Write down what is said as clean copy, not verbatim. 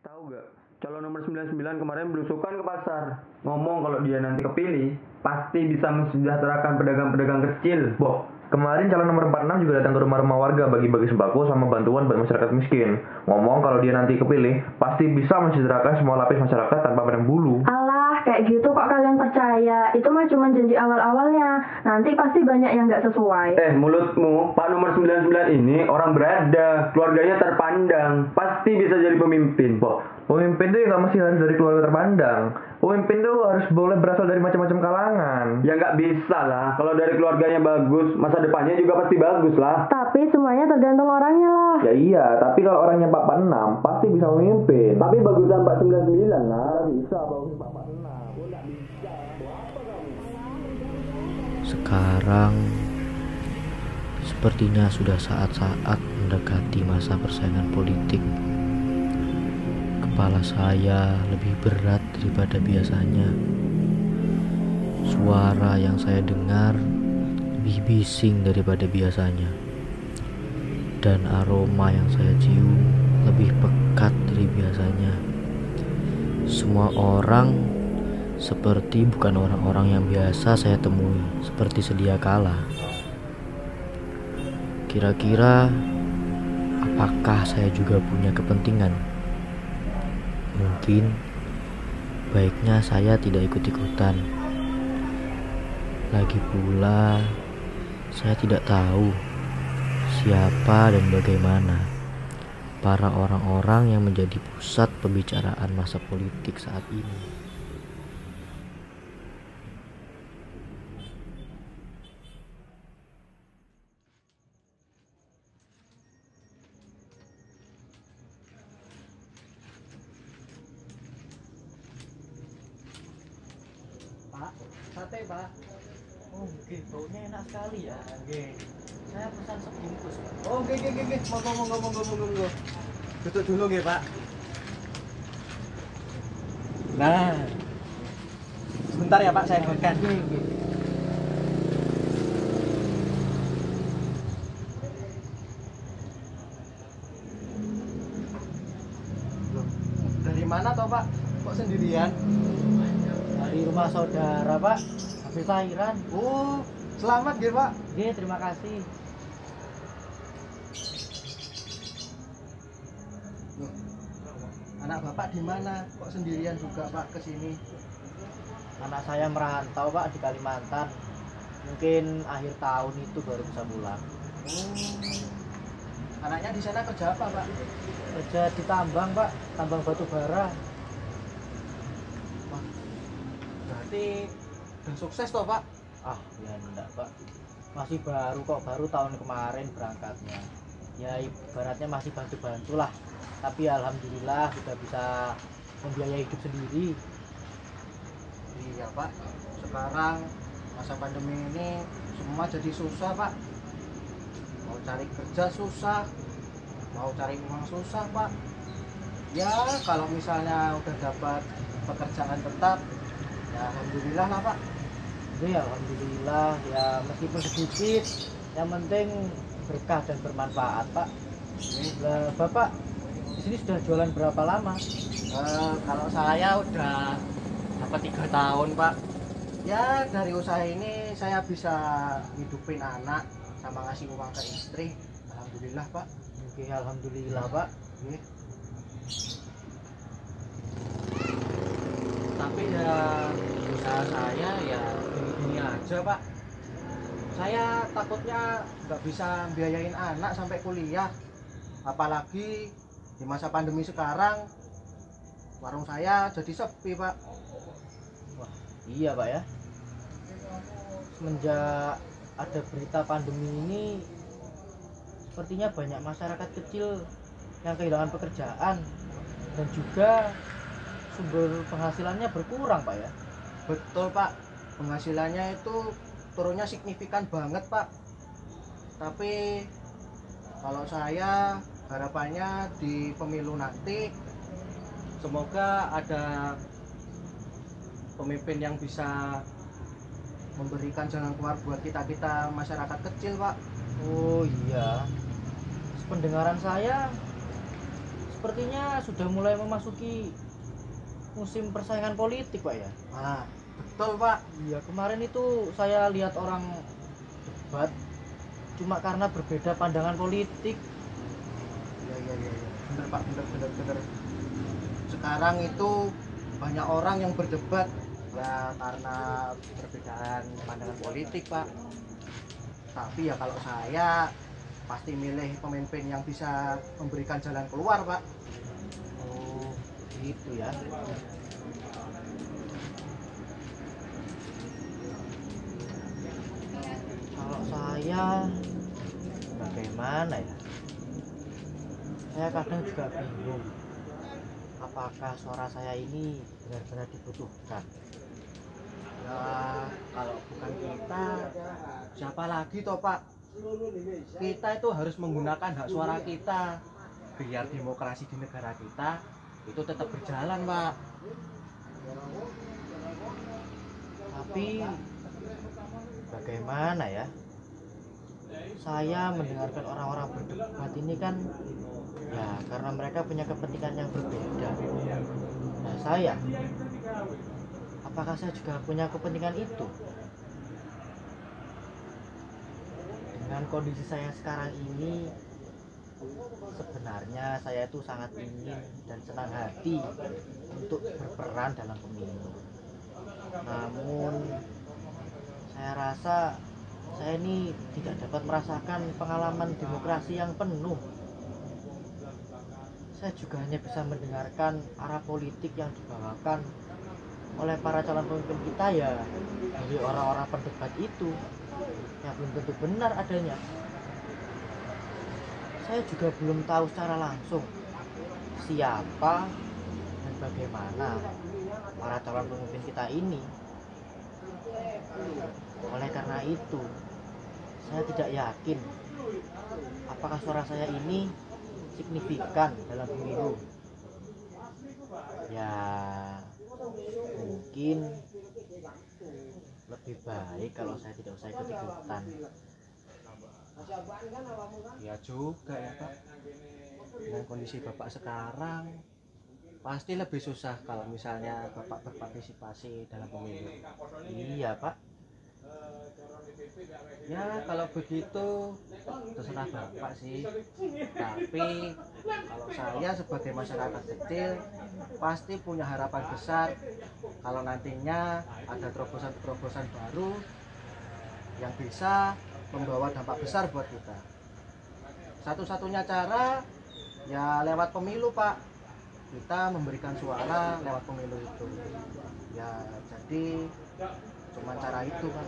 Tahu gak? Calon nomor 99 kemarin belusukan ke pasar. Ngomong kalau dia nanti kepilih, pasti bisa mensejahterakan pedagang-pedagang kecil. Boh, kemarin calon nomor 46 juga datang ke rumah-rumah warga bagi-bagi sembako sama bantuan buat masyarakat miskin. Ngomong kalau dia nanti kepilih, pasti bisa mensejahterakan semua lapis masyarakat tanpa pandang bulu. Alah, kayak gitu kok kalian percaya? Itu mah cuma janji awal-awalnya. Nanti pasti banyak yang nggak sesuai. Mulutmu, Pak nomor 99 ini orang berada, keluarganya terpandang, pasti bisa jadi pemimpin, Boh. Pemimpin tuh nggak mesti harus dari keluarga terpandang. Pemimpin tuh harus boleh berasal dari macam-macam kalangan. Ya nggak bisa lah, kalau dari keluarganya bagus, masa depannya juga pasti bagus lah. Tapi semuanya tergantung orangnya lah. Ya iya, tapi kalau orangnya Pak 46 pasti bisa memimpin. Tapi bagusan Pak 99 lah. Bisa bagus Pak 46. Sekarang sepertinya sudah saat-saat mendekati masa persaingan politik. Kepala saya lebih berat daripada biasanya. Suara yang saya dengar lebih bising daripada biasanya. Dan aroma yang saya cium lebih pekat dari biasanya. Semua orang seperti bukan orang-orang yang biasa saya temui seperti sedia kala. Kira-kira apakah saya juga punya kepentingan? Mungkin baiknya saya tidak ikut-ikutan. Lagi pula saya tidak tahu siapa dan bagaimana para orang-orang yang menjadi pusat pembicaraan masa politik saat ini. Pak, sate Pak. Oh, baunya enak sekali ya. Saya pesan sebungkus. Oh, monggo. Duduk dulu nggih, Pak. Nah. Sebentar ya, Pak, saya makan. Dari mana toh, Pak? Kok sendirian? Dari rumah saudara, Pak. Habis lahiran. Oh, selamat nggih, Pak. Nggih, terima kasih. Loh, anak Bapak di mana? Kok sendirian juga, Pak, ke sini? Anak saya merantau, Pak, di Kalimantan. Mungkin akhir tahun itu baru bisa pulang. Anaknya di sana kerja apa, Pak? Kerja di tambang, Pak. Tambang batu bara. Wah, berarti udah sukses toh, Pak? Ah, ya enggak, Pak. Masih baru kok, baru tahun kemarin berangkatnya. Ya ibaratnya masih bantu-bantu lah. Tapi alhamdulillah sudah bisa membiayai hidup sendiri. Iya, Pak. Sekarang masa pandemi ini semua jadi susah, Pak. Mau cari kerja susah, mau cari uang susah, Pak. Ya kalau misalnya udah dapat pekerjaan tetap, ya alhamdulillah lah, Pak. Ya alhamdulillah, ya meskipun sedikit, yang penting berkah dan bermanfaat, Pak. Nah, Bapak di sini sudah jualan berapa lama? Kalau saya udah dapat 3 tahun, Pak. Ya dari usaha ini saya bisa hidupin anak sama ngasih uang ke istri. Alhamdulillah, Pak. Oke, alhamdulillah, Pak. Oke. Tapi ya usaha saya ya gini-gini aja, Pak. Saya takutnya nggak bisa biayain anak sampai kuliah. Apalagi di masa pandemi sekarang warung saya jadi sepi, Pak. Wah, iya, Pak ya. Semenjak ada berita pandemi ini, sepertinya banyak masyarakat kecil yang kehilangan pekerjaan dan juga sumber penghasilannya berkurang, Pak ya. Betul, Pak. Penghasilannya itu turunnya signifikan banget, Pak. Tapi kalau saya harapannya di pemilu nanti semoga ada pemimpin yang bisa memberikan jalan keluar buat kita masyarakat kecil, Pak. Oh iya, pendengaran saya sepertinya sudah mulai memasuki musim persaingan politik, Pak ya. Nah, betul Pak. Iya, kemarin itu saya lihat orang debat cuma karena berbeda pandangan politik. Iya. Bener Pak, bener. Sekarang itu banyak orang yang berdebat ya karena perbedaan pandangan politik Pak. Tapi ya kalau saya pasti milih pemimpin yang bisa memberikan jalan keluar Pak. Oh, gitu ya. Kalau saya bagaimana ya? Saya kadang juga bingung. Apakah suara saya ini benar-benar dibutuhkan? Ya kalau bukan kita, siapa lagi toh Pak? Kita itu harus menggunakan hak suara kita biar demokrasi di negara kita itu tetap berjalan Pak. Tapi bagaimana ya? Saya mendengarkan orang-orang berdebat ini kan ya karena mereka punya kepentingan yang berbeda. Nah, saya apakah saya juga punya kepentingan itu? Dengan kondisi saya sekarang ini, sebenarnya saya itu sangat ingin dan senang hati untuk berperan dalam pemilu. Namun saya rasa saya ini tidak dapat merasakan pengalaman demokrasi yang penuh. Saya juga hanya bisa mendengarkan arah politik yang dibawakan oleh para calon pemimpin kita ya dari orang-orang pendebat itu yang belum tentu benar adanya. Saya juga belum tahu secara langsung siapa dan bagaimana para calon pemimpin kita ini. Oleh karena itu, saya tidak yakin apakah suara saya ini signifikan dalam pemilu. Ya, mungkin lebih baik kalau saya tidak usah ikut-ikutan. Ya juga ya Pak. Dengan kondisi Bapak sekarang pasti lebih susah kalau misalnya Bapak berpartisipasi dalam pemilu. Iya, Pak. Ya kalau begitu terserah Bapak sih. Tapi kalau saya sebagai masyarakat kecil pasti punya harapan besar kalau nantinya ada terobosan-terobosan baru yang bisa membawa dampak besar buat kita. Satu-satunya cara ya lewat pemilu Pak. Kita memberikan suara lewat pemilu itu. Ya jadi cuma cara itu Pak.